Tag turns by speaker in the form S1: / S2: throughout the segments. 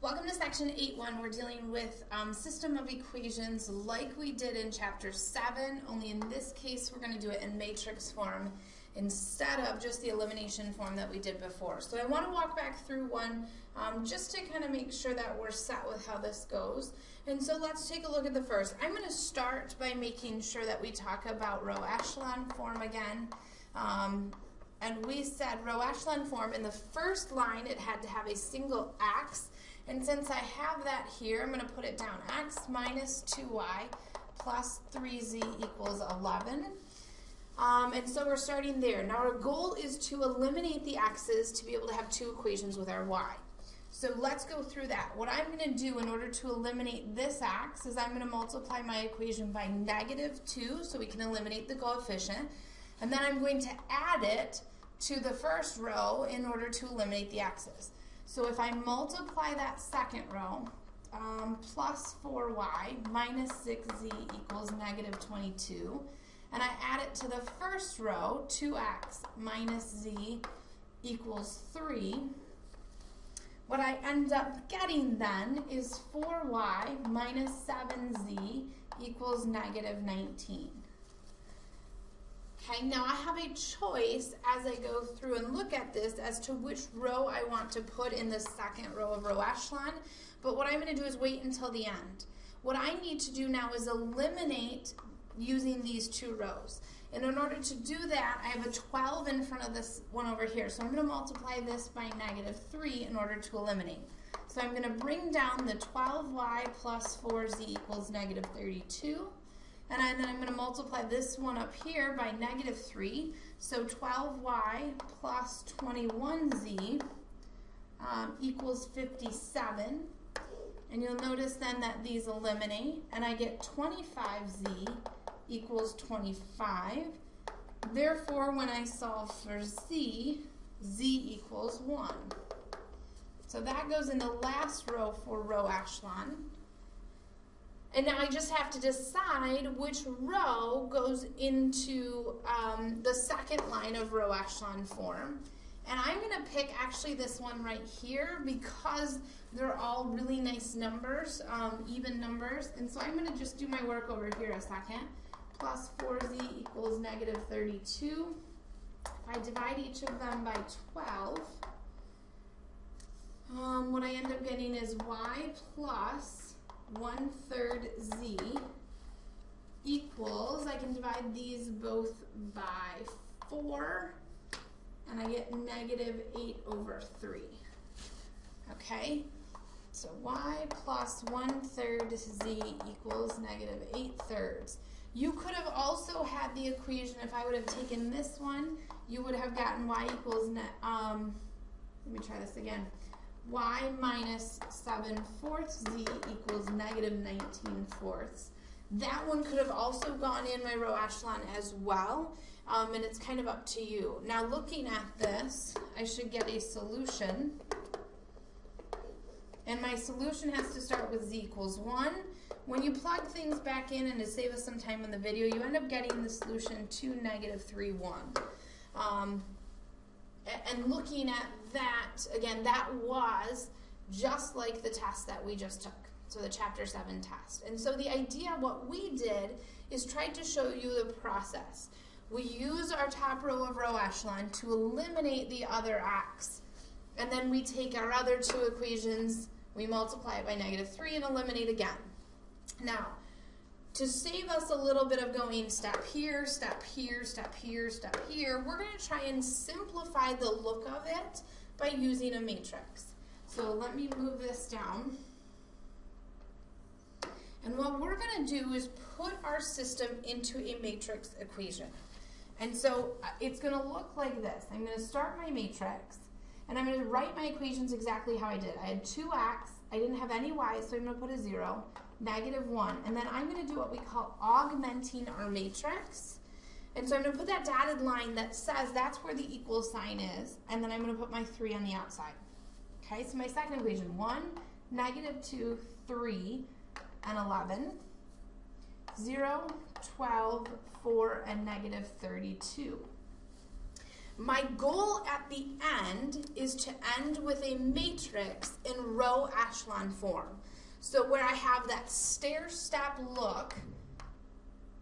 S1: Welcome to section 8.1. We're dealing with system of equations like we did in chapter 7, only in this case we're going to do it in matrix form instead of just the elimination form that we did before. So I want to walk back through one just to kind of make sure that we're set with how this goes. And so let's take a look at the first. I'm going to start by making sure that we talk about row echelon form again. And we said row echelon form, in the first line it had to have a single x. And since I have that here, I'm going to put it down. X minus 2y plus 3z equals 11. And so we're starting there. Now our goal is to eliminate the x's to be able to have two equations with our y. So let's go through that. What I'm going to do in order to eliminate this x is I'm going to multiply my equation by -2 so we can eliminate the coefficient. And then I'm going to add it to the first row in order to eliminate the x's. So if I multiply that second row, plus 4y minus 6z equals -22, and I add it to the first row, 2x minus z equals 3, what I end up getting then is 4y minus 7z equals -19. Okay, now I have a choice as I go through and look at this as to which row I want to put in the second row of row echelon, but what I'm going to do is wait until the end. What I need to do now is eliminate using these two rows. And in order to do that, I have a 12 in front of this one over here, so I'm going to multiply this by -3 in order to eliminate. So I'm going to bring down the 12y plus 4z equals -32. And then I'm going to multiply this one up here by -3. So 12y plus 21z equals 57. And you'll notice then that these eliminate. And I get 25z equals 25. Therefore, when I solve for z, z equals 1. So that goes in the last row for row echelon. And now I just have to decide which row goes into the second line of row echelon form. And I'm going to pick actually this one right here because they're all really nice numbers, even numbers. And so I'm going to just do my work over here a second. Plus 4z equals -32. If I divide each of them by 12, what I end up getting is y plus 1/3 z equals, I can divide these both by 4, and I get -8/3. Okay, so y plus 1/3 z equals -8/3. You could have also had the equation, if I would have taken this one, you would have gotten y equals, let me try this again. Y minus 7/4 z equals -19/4. That one could have also gone in my row echelon as well, and it's kind of up to you. Now looking at this, I should get a solution, and my solution has to start with z equals 1. When you plug things back in, and to save us some time in the video, you end up getting the solution to -3,1. And looking at that, again, that was just like the test that we just took, so the chapter 7 test. And so the idea, what we did, is tried to show you the process. We use our top row of row echelon to eliminate the other x, and then we take our other two equations, we multiply it by -3 and eliminate again. Now, to save us a little bit of going step here, step here, step here, step here, we're going to try and simplify the look of it by using a matrix. So let me move this down. And what we're going to do is put our system into a matrix equation. And so it's going to look like this. I'm going to start my matrix, and I'm going to write my equations exactly how I did. I had 2x, I didn't have any y, so I'm going to put a 0. -1, and then I'm going to do what we call augmenting our matrix. And so I'm going to put that dotted line that says that's where the equal sign is, and then I'm going to put my 3 on the outside. Okay, so my second equation, 1, -2, 3, and 11, 0, 12, 4, and -32. my goal at the end is to end with a matrix in row echelon form. So where I have that stair-step look,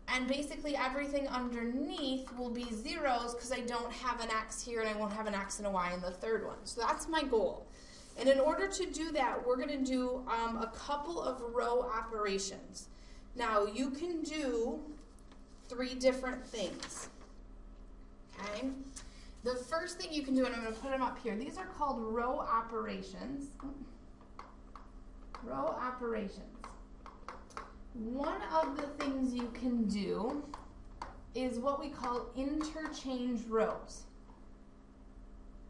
S1: and basically everything underneath will be zeros because I don't have an X here and I won't have an X and a Y in the third one. So that's my goal. And in order to do that, we're going to do a couple of row operations. Now, you can do 3 different things. Okay? The first thing you can do, and I'm going to put them up here, these are called row operations. Row operations. One of the things you can do is what we call interchange rows.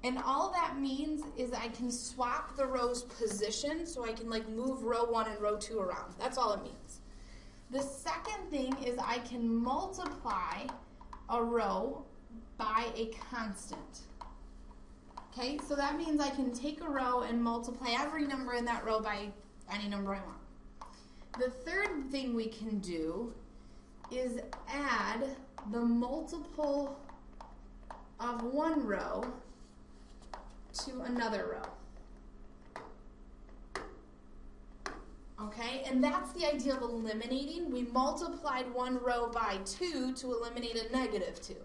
S1: And all that means is I can swap the row's position, so I can like move row 1 and row 2 around. That's all it means. The second thing is I can multiply a row by a constant. Okay, so that means I can take a row and multiply every number in that row by any number I want. The third thing we can do is add the multiple of one row to another row. Okay, and that's the idea of eliminating. We multiplied one row by 2 to eliminate a negative 2.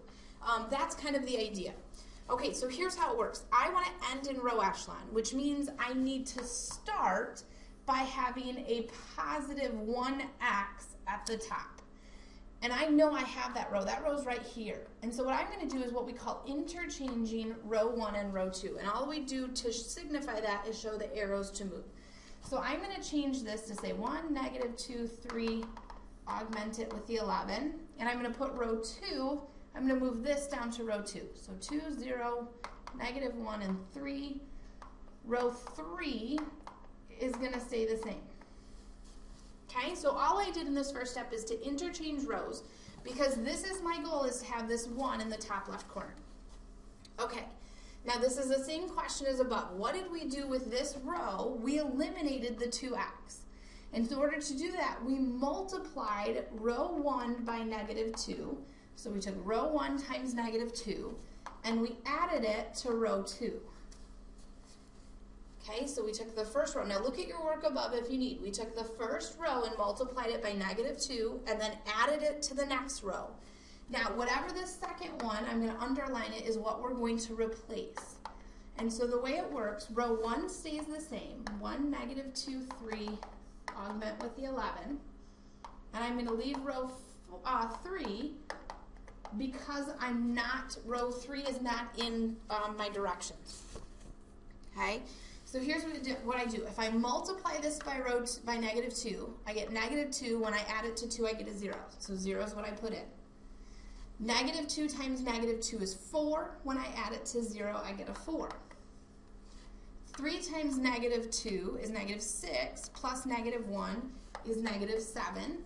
S1: That's kind of the idea. Okay, so here's how it works. I want to end in row echelon, which means I need to start by having a positive 1x at the top. And I know I have that row. That row's right here. And so what I'm going to do is what we call interchanging row 1 and row 2. And all we do to signify that is show the arrows to move. So I'm going to change this to say 1, negative 2, 3, augment it with the 11. And I'm going to put row 2, I'm going to move this down to row 2. So 2, 0, negative 1, and 3. Row 3 is going to stay the same. Okay, so all I did in this first step is to interchange rows because this is my goal, is to have this 1 in the top left corner. Okay, now this is the same question as above. What did we do with this row? We eliminated the 2x. And in order to do that, we multiplied row 1 by negative 2. So we took row 1 times negative 2 and we added it to row 2. Okay, so we took the first row. Now look at your work above if you need. We took the first row and multiplied it by negative 2 and then added it to the next row. Now whatever this second one, I'm going to underline it, is what we're going to replace. And so the way it works, row 1 stays the same. 1, negative 2, 3, augment with the 11. And I'm going to leave row 3 because row 3 is not in my directions. Okay? So here's what I do. If I multiply this by negative 2, I get negative 2. When I add it to 2, I get a 0. So 0 is what I put in. Negative 2 times negative 2 is 4. When I add it to 0, I get a 4. 3 times negative 2 is negative 6, plus negative 1 is negative 7.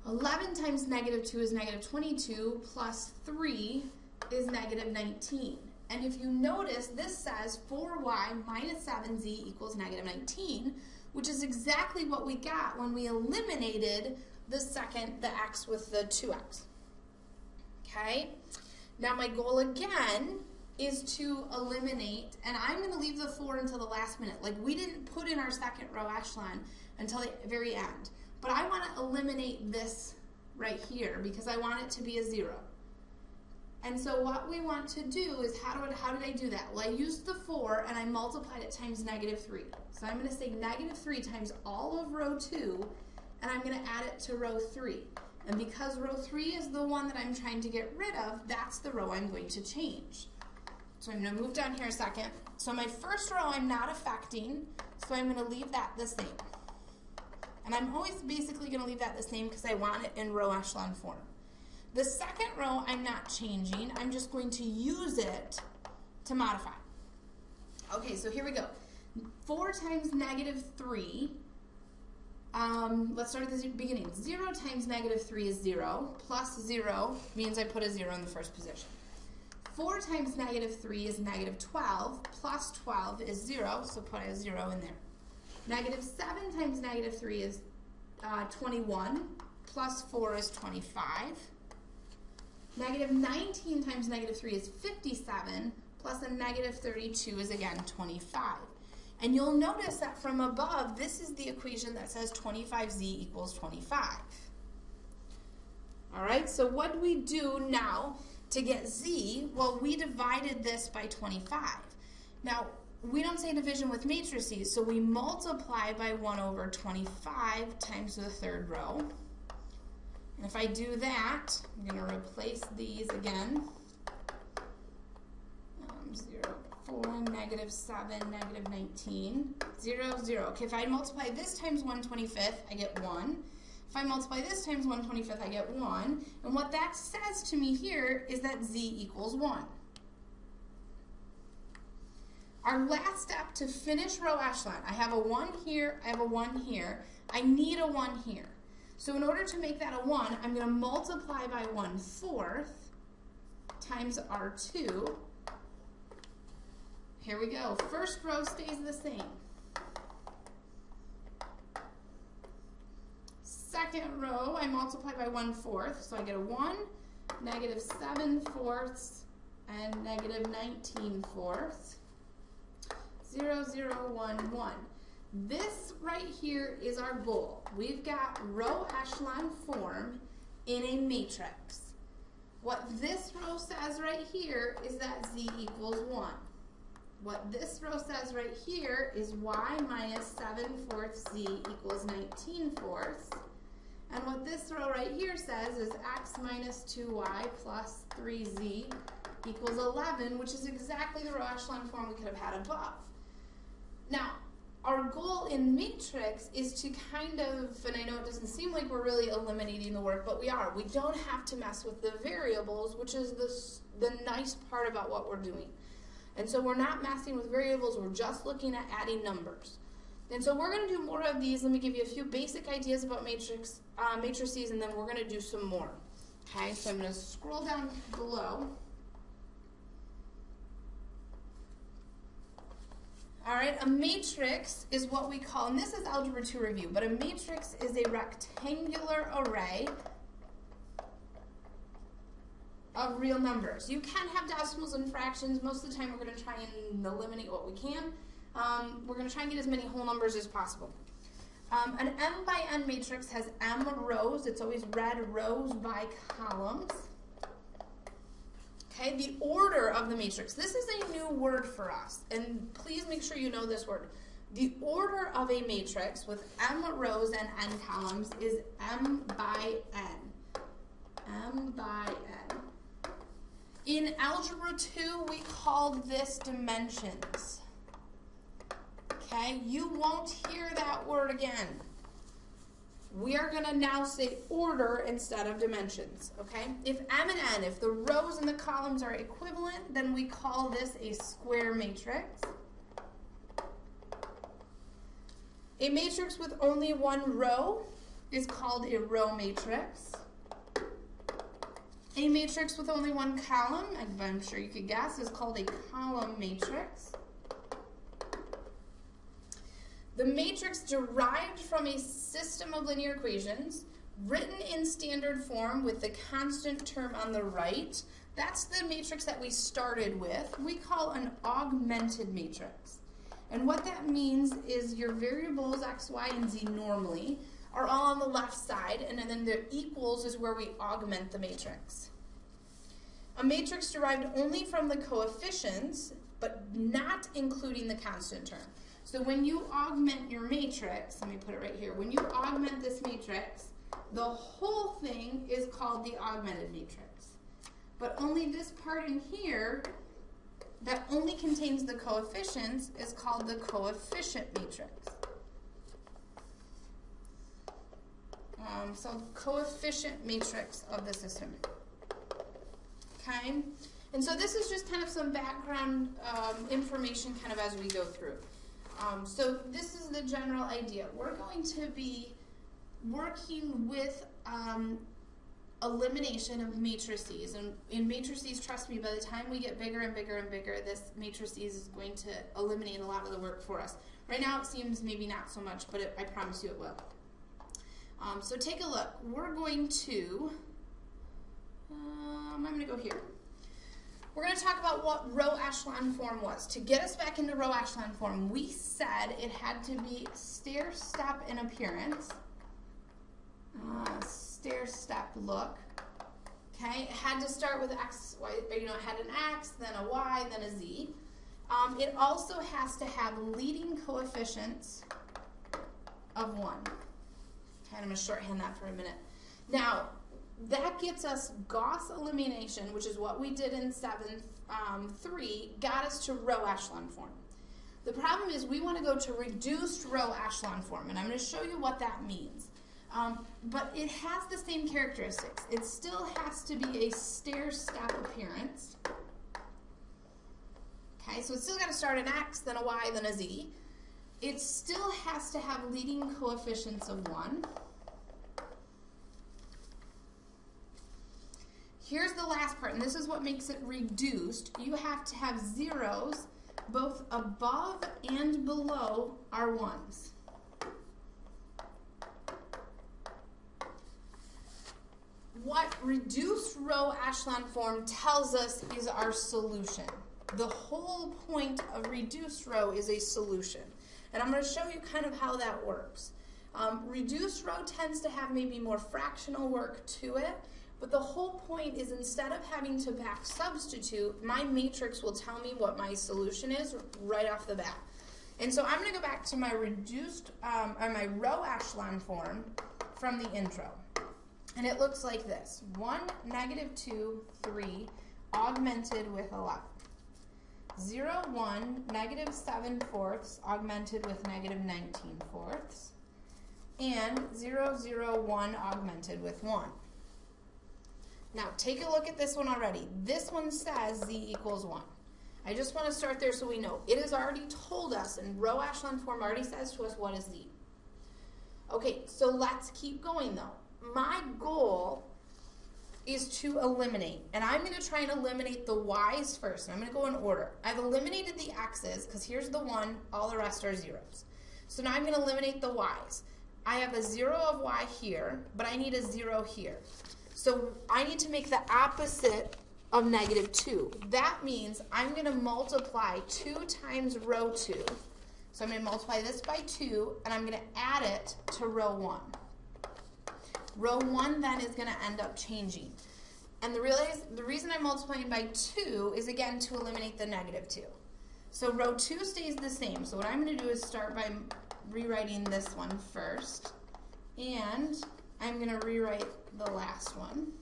S1: 11 times negative 2 is negative 22, plus 3 is negative 19. And if you notice, this says 4y minus 7z equals negative 19, which is exactly what we got when we eliminated the x with the 2x. Okay? Now my goal again is to eliminate, and I'm going to leave the 4 until the last minute. Like, we didn't put in our second row echelon until the very end. But I want to eliminate this right here because I want it to be a 0. And so what we want to do is, how did I do that? Well, I used the 4 and I multiplied it times negative 3. So I'm going to say negative 3 times all of row 2, and I'm going to add it to row 3. And because row 3 is the one that I'm trying to get rid of, that's the row I'm going to change. So I'm going to move down here a second. So my first row I'm not affecting, so I'm going to leave that the same. And I'm always basically going to leave that the same because I want it in row echelon form. The second row I'm not changing, I'm just going to use it to modify. Okay, so here we go. 4 times negative 3, let's start at the beginning. 0 times negative 3 is 0, plus 0 means I put a 0 in the first position. 4 times negative 3 is negative 12, plus 12 is 0, so put a 0 in there. Negative 7 times negative 3 is 21, plus 4 is 25. Negative 19 times negative 3 is 57, plus a negative 32 is again 25. And you'll notice that from above, this is the equation that says 25z equals 25. All right, so what do we do now to get z? Well, we divided this by 25. Now, we don't say division with matrices, so we multiply by 1 over 25 times the third row. And if I do that, I'm going to replace these again. 0, 4, negative 7, negative 19, 0, 0. Okay, if I multiply this times 1/25, I get 1. If I multiply this times 1/25, I get 1. And what that says to me here is that z equals 1. Our last step to finish row echelon, I have a 1 here, I have a 1 here. I need a 1 here. So in order to make that a 1, I'm going to multiply by 1/4 times R2. Here we go. First row stays the same. Second row, I multiply by 1/4, so I get a 1, negative 7/4, and negative 19/4. 0, 0, 1, 1. This right here is our goal. We've got row echelon form in a matrix. What this row says right here is that z equals 1. What this row says right here is y minus 7/4 z equals 19/4. And what this row right here says is x minus 2y plus 3z equals 11, which is exactly the row echelon form we could have had above. Now, our goal in matrix is to kind of, and I know it doesn't seem like we're really eliminating the work, but we are. We don't have to mess with the variables, which is the nice part about what we're doing. And so we're not messing with variables, we're just looking at adding numbers. And so we're going to do more of these. Let me give you a few basic ideas about matrices, and then we're going to do some more. Okay, so I'm going to scroll down below. All right, a matrix is what we call, and this is Algebra 2 review, but a matrix is a rectangular array of real numbers. You can have decimals and fractions. Most of the time we're going to try and eliminate what we can. We're going to try and get as many whole numbers as possible. An m by n matrix has m rows. It's always read rows by columns. Okay, the order of the matrix. This is a new word for us, and please make sure you know this word. The order of a matrix with m rows and n columns is m by n. M by n. In Algebra 2, we called this dimensions. Okay, you won't hear that word again. We are going to now say order instead of dimensions, okay? If m and n, if the rows and the columns are equivalent, then we call this a square matrix. A matrix with only one row is called a row matrix. A matrix with only one column, I'm sure you could guess, is called a column matrix. The matrix derived from a system of linear equations, written in standard form with the constant term on the right, that's the matrix that we started with, we call an augmented matrix. And what that means is your variables x, y, and z normally are all on the left side, and then the equals is where we augment the matrix. A matrix derived only from the coefficients, but not including the constant term. So when you augment your matrix, let me put it right here, when you augment this matrix, the whole thing is called the augmented matrix. But only this part in here that only contains the coefficients is called the coefficient matrix. So coefficient matrix of the system. Okay? And so this is just kind of some background information kind of as we go through. So this is the general idea. We're going to be working with elimination of matrices. And in matrices, trust me, by the time we get bigger and bigger and bigger, this matrices is going to eliminate a lot of the work for us. Right now it seems maybe not so much, but I promise you it will. So take a look. We're going to I'm going to go here. We're going to talk about what row echelon form was. To get us back into row echelon form, we said it had to be stair-step in appearance. Stair-step look. Okay, it had to start with X, Y, it had an X, then a Y, then a Z. It also has to have leading coefficients of 1. Okay, I'm going to shorthand that for a minute. Now, that gets us Gaussian elimination, which is what we did in 7.3, got us to row echelon form. The problem is we want to go to reduced row echelon form, and I'm going to show you what that means. But it has the same characteristics. It still has to be a stair-step appearance. Okay, so it's still got to start an X, then a Y, then a Z. It still has to have leading coefficients of 1. Here's the last part, and this is what makes it reduced. You have to have zeros both above and below our 1s. What reduced row echelon form tells us is our solution. The whole point of reduced row is a solution. And I'm going to show you kind of how that works. Reduced row tends to have maybe more fractional work to it, but the whole point is instead of having to back substitute, my matrix will tell me what my solution is right off the bat. And so I'm going to go back to my reduced, or my row echelon form from the intro. And it looks like this: 1, -2, 3, augmented with 11. 0, 1, -7/4, augmented with -19/4. And 0, 0, 1, augmented with 1. Now, take a look at this one already. This one says Z equals 1. I just want to start there so we know. It has already told us, and row echelon form already says to us what is Z. Okay, so let's keep going though. My goal is to eliminate, and I'm going to try and eliminate the Y's first, and I'm going to go in order. I've eliminated the X's, because here's the 1, all the rest are zeros. So now I'm going to eliminate the Y's. I have a 0 of Y here, but I need a 0 here. So I need to make the opposite of -2. That means I'm going to multiply 2 times row 2. So I'm going to multiply this by 2, and I'm going to add it to row 1. Row 1 then is going to end up changing. And the reason I'm multiplying by 2 is, again, to eliminate the -2. So row 2 stays the same. So what I'm going to do is start by rewriting this one first. And I'm going to rewrite the last one.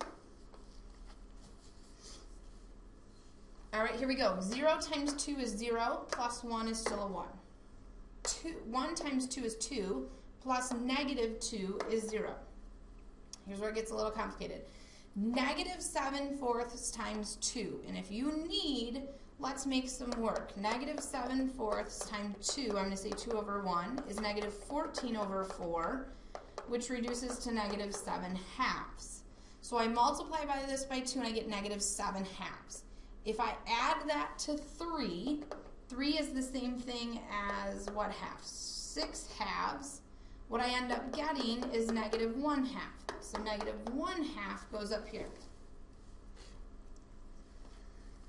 S1: All right, here we go. 0 times 2 is 0, plus 1 is still a 1. 1 times 2 is 2, plus -2 is 0. Here's where it gets a little complicated. -7/4 times 2. And if you need, let's make some work. -7/4 times 2, I'm going to say 2 over 1, is -14/4, which reduces to -7/2. So I multiply by this by 2, and I get -7/2. If I add that to 3, 3 is the same thing as what halves? 6/2. What I end up getting is -1/2. So -1/2 goes up here.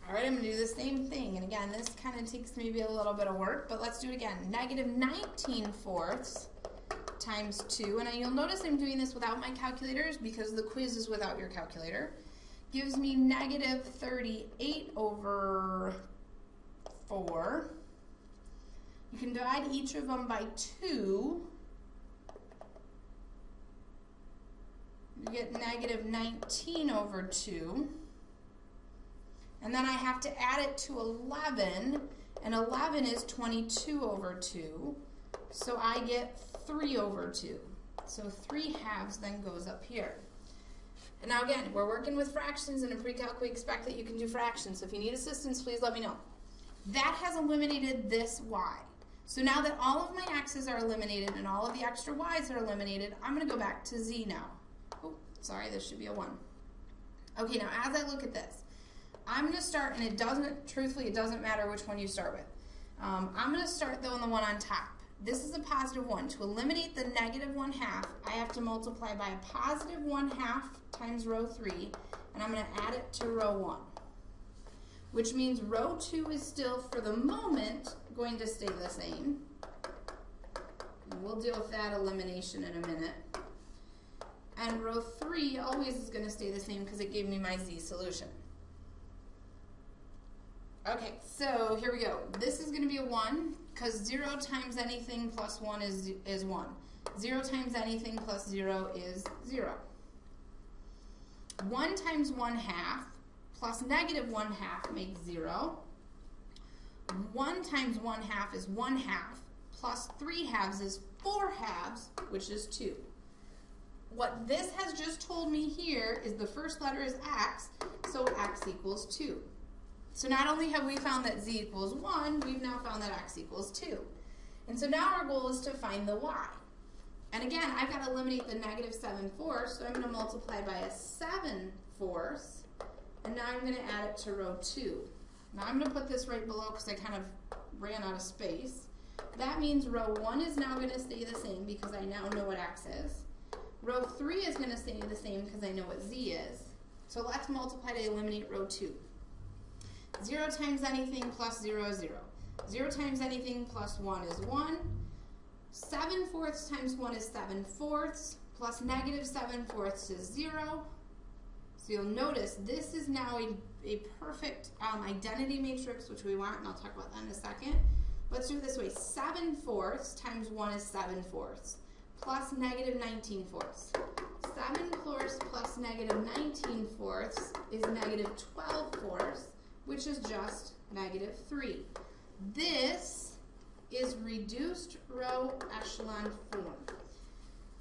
S1: All right, I'm going to do the same thing. And again, this kind of takes maybe a little bit of work, but let's do it again. -19/4 times 2. And you'll notice I'm doing this without my calculators because the quiz is without your calculator. Gives me -38/4. You can divide each of them by 2. You get -19/2. And then I have to add it to 11, and 11 is 22/2. So I get 3/2. So 3/2 then goes up here. And now again, we're working with fractions, and in pre-calc we expect that you can do fractions. So if you need assistance, please let me know. That has eliminated this Y. So now that all of my X's are eliminated and all of the extra Y's are eliminated, I'm going to go back to Z now. Oh, sorry, this should be a 1. Okay, now as I look at this, I'm going to start, and it doesn't, truthfully, it doesn't matter which one you start with. I'm going to start, though, on the one on top. This is a +1. To eliminate the -1/2, I have to multiply by a +1/2 times row 3, and I'm going to add it to row 1, which means row 2 is still, for the moment, going to stay the same. And we'll deal with that elimination in a minute. And row 3 always is going to stay the same because it gave me my z solution. Okay, so here we go. This is going to be a 1 because 0 times anything plus 1 is 1. 0 times anything plus 0 is 0. 1 times 1/2 plus negative 1/2 makes 0. 1 times 1/2 is 1/2 plus 3/2 is 4/2, which is 2. What this has just told me here is the first letter is x, so x equals 2. So not only have we found that z equals 1, we've now found that x equals 2. And so now our goal is to find the y. And again, I've got to eliminate the negative 7/4, so I'm going to multiply by a 7/4, and now I'm going to add it to row 2. Now I'm going to put this right below because I kind of ran out of space. That means row 1 is now going to stay the same because I now know what x is. Row 3 is going to stay the same because I know what z is. So let's multiply to eliminate row 2. 0 times anything plus 0 is 0. 0 times anything plus 1 is 1. 7/4 times 1 is 7/4, plus negative 7/4 is 0. So you'll notice this is now a perfect identity matrix, which we want, and I'll talk about that in a second. Let's do it this way. 7/4 times 1 is 7/4, plus negative 19/4. 7/4 plus negative 19/4 is negative 12/4, which is just negative 3. This is reduced row echelon form.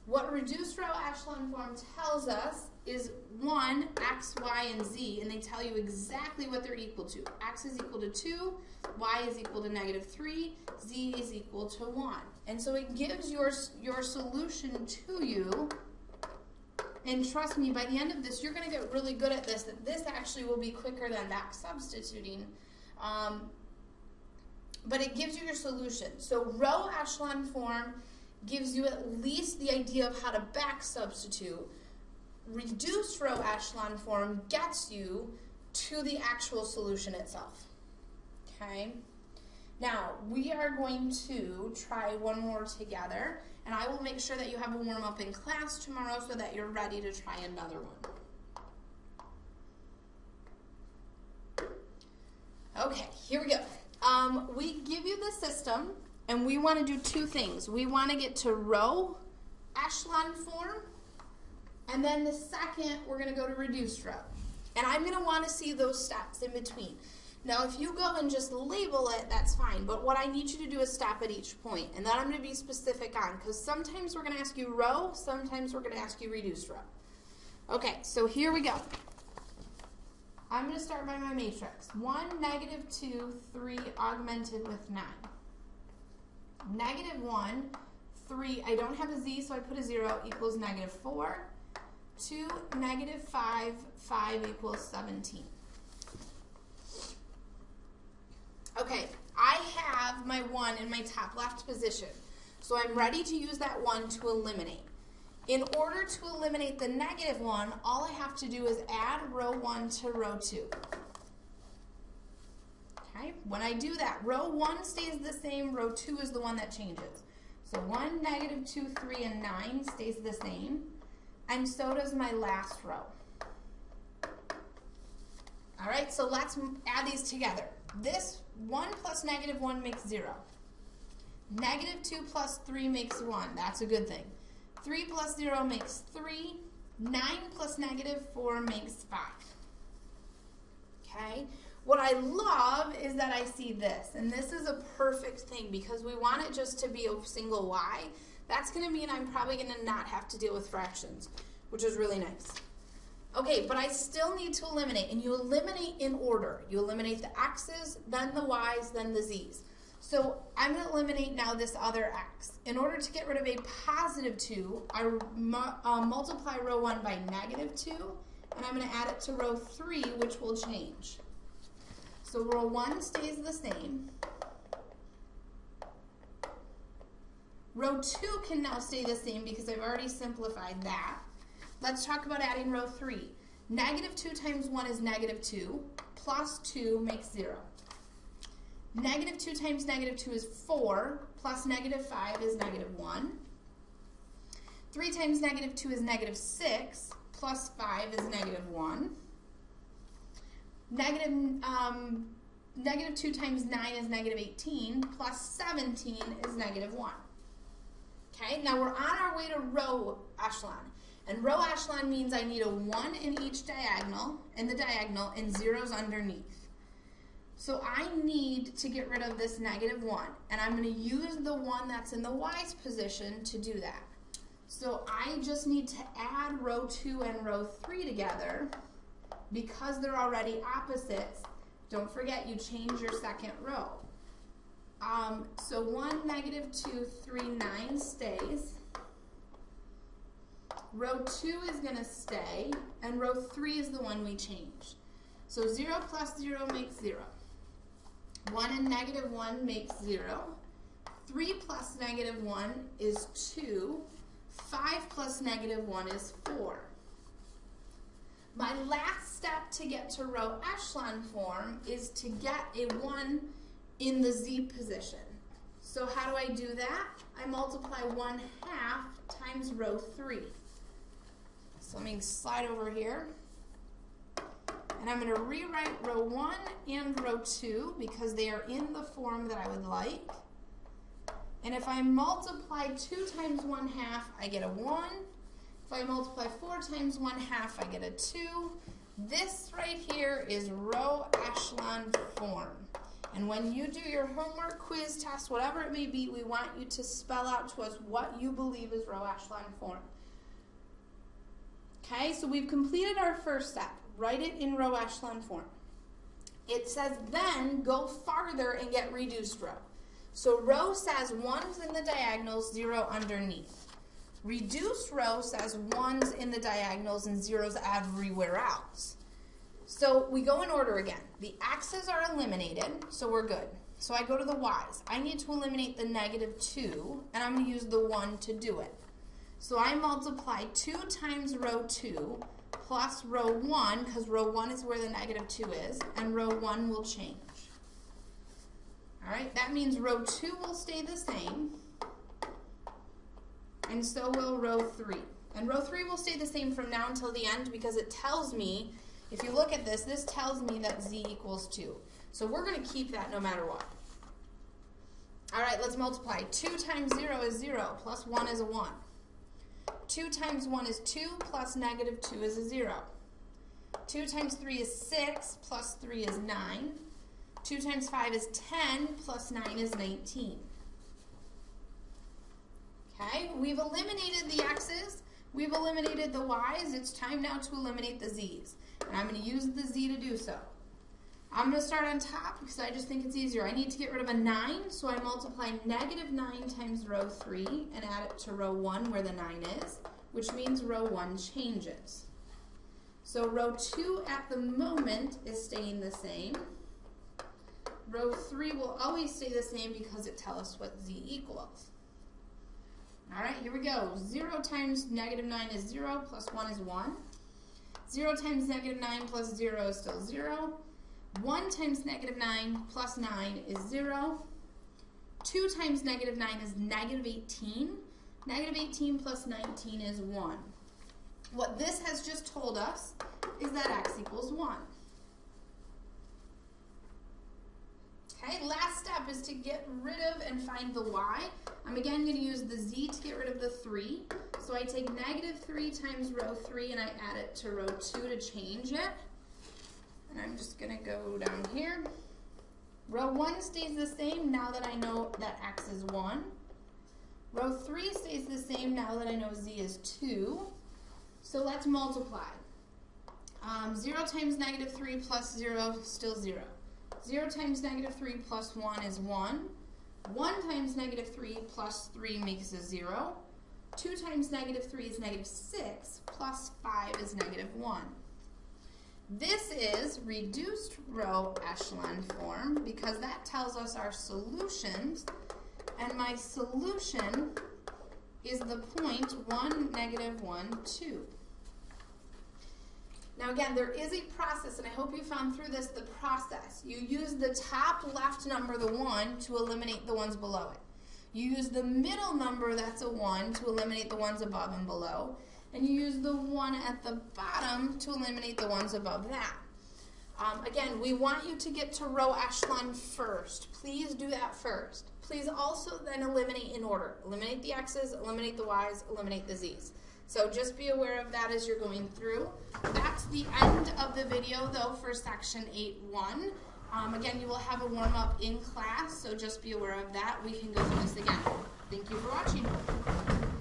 S1: What reduced row echelon form tells us is 1, x, y, and z, and they tell you exactly what they're equal to. X is equal to 2, y is equal to negative 3, z is equal to 1. And so it gives your solution to you, and trust me, by the end of this, you're going to get really good at this, that this actually will be quicker than back substituting. But it gives you your solution. So row echelon form gives you at least the idea of how to back substitute. Reduced row echelon form gets you to the actual solution itself. Okay? Now, we are going to try one more together, and I will make sure that you have a warm-up in class tomorrow so that you're ready to try another one. Okay, here we go. We give you the system, and we want to do two things. We want to get to row echelon form, and then the second, we're going to go to reduced row. And I'm going to want to see those steps in between. Now, if you go and just label it, that's fine. But what I need you to do is stop at each point, and that I'm going to be specific on, because sometimes we're going to ask you row, sometimes we're going to ask you reduced row. Okay, so here we go. I'm going to start by my matrix. 1, negative 2, 3, augmented with 9. Negative 1, 3, I don't have a z, so I put a 0, equals negative 4. 2, negative 5, 5 equals 17. Okay, I have my 1 in my top left position, so I'm ready to use that 1 to eliminate. In order to eliminate the negative 1, all I have to do is add row 1 to row 2. Okay, when I do that, row 1 stays the same, row 2 is the one that changes. So 1, negative 2, 3, and 9 stays the same, and so does my last row. All right, so let's add these together. This 1 plus negative 1 makes 0. Negative 2 plus 3 makes 1. That's a good thing. 3 plus 0 makes 3. 9 plus negative 4 makes 5. Okay? What I love is that I see this, and this is a perfect thing because we want it just to be a single y. That's going to mean I'm probably going to not have to deal with fractions, which is really nice. Okay, but I still need to eliminate, and you eliminate in order. You eliminate the x's, then the y's, then the z's. So I'm going to eliminate now this other x. In order to get rid of a positive 2, I multiply row 1 by negative 2, and I'm going to add it to row 3, which will change. So row 1 stays the same. Row 2 can now stay the same because I've already simplified that. Let's talk about adding row 3. Negative 2 times 1 is negative 2, plus 2 makes 0. Negative 2 times negative 2 is 4, plus negative 5 is negative 1. 3 times negative 2 is negative 6, plus 5 is negative 1. Negative 2 times 9 is negative 18, plus 17 is negative 1. Okay, now we're on our way to row echelon. And row echelon means I need a 1 in each diagonal, and zeros underneath. So I need to get rid of this negative 1, and I'm going to use the one that's in the y's position to do that. So I just need to add row 2 and row 3 together because they're already opposites. Don't forget you change your second row. So 1, negative 2, 3, 9 stays. Row 2 is going to stay, and row 3 is the one we changed. So 0 plus 0 makes 0. 1 and negative 1 makes 0. 3 plus negative 1 is 2. 5 plus negative 1 is 4. My last step to get to row echelon form is to get a 1 in the z position. So how do I do that? I multiply 1/2 times row 3. So let me slide over here. And I'm going to rewrite row 1 and row 2 because they are in the form that I would like. And if I multiply 2 times 1/2, I get a 1. If I multiply 4 times 1/2, I get a 2. This right here is row echelon form. And when you do your homework, quiz, test, whatever it may be, we want you to spell out to us what you believe is row echelon form. Okay, so we've completed our first step. Write it in row echelon form. It says then go farther and get reduced row. So row says 1's in the diagonals, 0 underneath. Reduced row says 1's in the diagonals and 0's everywhere else. So we go in order again. The x's are eliminated, so we're good. So I go to the y's. I need to eliminate the negative 2, and I'm going to use the 1 to do it. So I multiply 2 times row 2 plus row 1, because row 1 is where the negative 2 is, and row 1 will change. All right, that means row 2 will stay the same, and so will row 3. And row 3 will stay the same from now until the end because it tells me, if you look at this, this tells me that z equals 2. So we're going to keep that no matter what. All right, let's multiply. 2 times 0 is 0, plus 1 is a 1. 2 times 1 is 2, plus negative 2 is a 0. 2 times 3 is 6, plus 3 is 9. 2 times 5 is 10, plus 9 is 19. Okay, we've eliminated the x's, we've eliminated the y's, it's time now to eliminate the z's. And I'm going to use the z to do so. I'm going to start on top because I just think it's easier. I need to get rid of a 9, so I multiply negative 9 times row 3 and add it to row 1 where the 9 is, which means row 1 changes. So row 2 at the moment is staying the same. Row 3 will always stay the same because it tells us what z equals. All right, here we go. 0 times negative 9 is 0, plus 1 is 1. 0 times negative 9 plus 0 is still 0. 1 times negative 9 plus 9 is 0. 2 times negative 9 is negative 18. Negative 18 plus 19 is 1. What this has just told us is that x equals 1. Okay, last step is to get rid of and find the y. I'm again going to use the z to get rid of the 3. So I take negative 3 times row 3 and I add it to row 2 to change it. And I'm just going to go down here. Row 1 stays the same now that I know that x is 1. Row 3 stays the same now that I know z is 2. So let's multiply. 0 times negative 3 plus 0 is still 0. 0 times negative 3 plus 1 is 1. 1 times negative 3 plus 3 makes a 0. 2 times negative 3 is negative 6, plus 5 is negative 1. This is reduced row echelon form because that tells us our solutions, and my solution is the point 1, negative 1, 2. Now again, there is a process, and I hope you found through this the process. You use the top left number, the 1, to eliminate the ones below it. You use the middle number, that's a 1, to eliminate the ones above and below. And you use the 1 at the bottom to eliminate the ones above that. Again, we want you to get to row echelon first. Please do that first. Please also then eliminate in order. Eliminate the x's, eliminate the y's, eliminate the z's. So just be aware of that as you're going through. That's the end of the video, though, for section 8.1. Again, you will have a warm-up in class, so just be aware of that. We can go through this again. Thank you for watching.